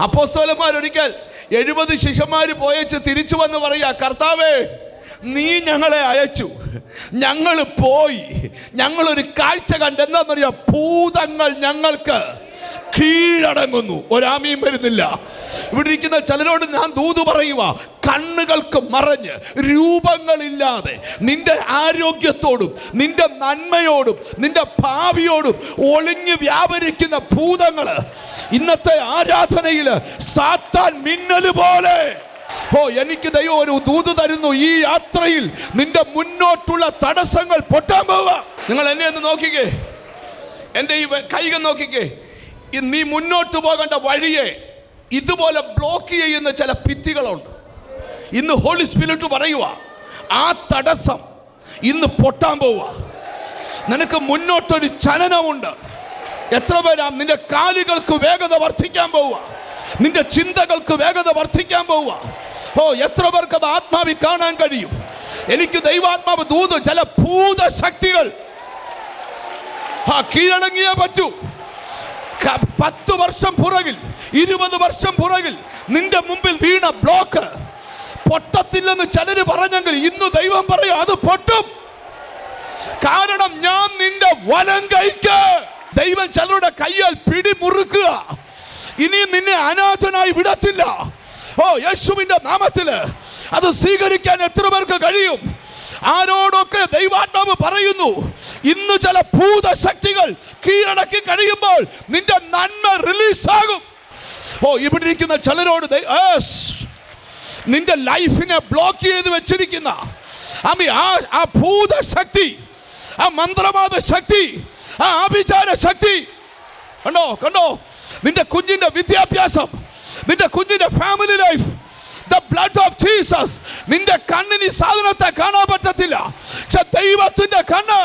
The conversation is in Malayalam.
അപ്പോസ്തലന്മാരൊരിക്കൽ 70 ശിഷ്യന്മാര് പോയച്ച് തിരിച്ചു വന്ന് പറയാ, കർത്താവേ നീ ഞങ്ങളെ അയച്ചു, ഞങ്ങൾ പോയി, ഞങ്ങളൊരു കാഴ്ച കണ്ടെന്നറിയാ, ഭൂതങ്ങൾ ഞങ്ങൾക്ക് കീഴടങ്ങുന്നു. ഒരാമയും വരുന്നില്ല. ഇവിടെ ഇരിക്കുന്ന ചിലരോട് ഞാൻ ദൂത് പറയുക, കണ്ണുകൾക്ക് മറഞ്ഞ് രൂപങ്ങളില്ലാതെ നിന്റെ ആരോഗ്യത്തോടും നിന്റെ നന്മയോടും നിന്റെ ഭാവിയോടും ഒളിഞ്ഞു വ്യാപരിക്കുന്ന ഭൂതങ്ങള് ഇന്നത്തെ ആരാധനയില് സാത്താൻ മിന്നല് പോലെ. എനിക്ക് ദൈവം ഒരു ദൂത് തരുന്നു, ഈ യാത്രയിൽ നിന്റെ മുന്നോട്ടുള്ള തടസ്സങ്ങൾ പൊട്ടാൻ പോവുക. നിങ്ങൾ എന്നെ ഒന്ന് നോക്കിക്കേ, എൻ്റെ ഈ കൈകൾ നോക്കിക്കേ. നീ മുന്നോട്ട് പോകേണ്ട വഴിയെ ഇതുപോലെ ബ്ലോക്ക് ചെയ്യുന്ന ചില ഭിത്തികളുണ്ട്. ഇന്ന് ഹോളി സ്പിരിറ്റ് പറയുക, ആ തടസ്സം ഇന്ന് പൊട്ടാൻ പോവുക. നിനക്ക് മുന്നോട്ടൊരു ചലനമുണ്ട്. എത്ര പേരാ നിന്റെ കാലുകൾക്ക് വേഗത വർദ്ധിക്കാൻ പോവുക, നിന്റെ ചിന്തകൾക്ക് വേഗത വർദ്ധിക്കാൻ പോവുക. എത്ര പേർക്ക് അത് ആത്മാവിൽ കാണാൻ കഴിയും? എനിക്ക് ദൈവാത്മാവ് ദൂത്, ചില ഭൂതശക്തികൾ കീഴടങ്ങിയേ പറ്റൂ. 10 വർഷം പുറകിൽ, 20 വർഷം പുറകിൽ നിന്റെ മുമ്പിൽ വീണ ബ്ലോക്ക് പൊട്ടത്തില്ലെന്ന് ചിലര് പറഞ്ഞെങ്കിൽ ഇന്ന് ദൈവം പറയും അത് പൊട്ടും. കാരണം ഞാൻ നിന്റെ വലം കൈക്ക് ദൈവം ചിലരുടെ കയ്യാൽ പിടിമുറുക്കുക. ഇനി നിന്നെ അനാഥനായി വിടത്തില്ല. യേശുവിന്റെ നാമത്തില് അത് സ്വീകരിക്കാൻ എത്ര പേർക്ക് കഴിയും? ആരോടൊക്കെ ദൈവാത്മാവ് പറയുന്നു, ഇന്ന് ചില ഭൂതശക്തികൾ കീഴടക്കി കഴിയുമ്പോൾ നിന്റെ നന്മ റിലീസാകും. ഇവിടെ ഇരിക്കുന്ന ചിലരോട് നിന്റെ ലൈഫിനെ ബ്ലോക്ക് ചെയ്ത് വെച്ചിരിക്കുന്ന ആ ഭൂതശക്തി, ആ മന്ത്രവാദ ശക്തി, ആ ആഭിചാര ശക്തി കണ്ടോ? നിന്റെ കുഞ്ഞിന്റെ വിദ്യാഭ്യാസം, നിന്റെ കുഞ്ഞിന്റെ family life, the blood of Jesus. നിന്റെ കണ്ണിന് ഈ സാധനത്തെ കാണാൻ പറ്റത്തില്ല, പക്ഷെ ദൈവത്തിന്റെ കണ്ണ്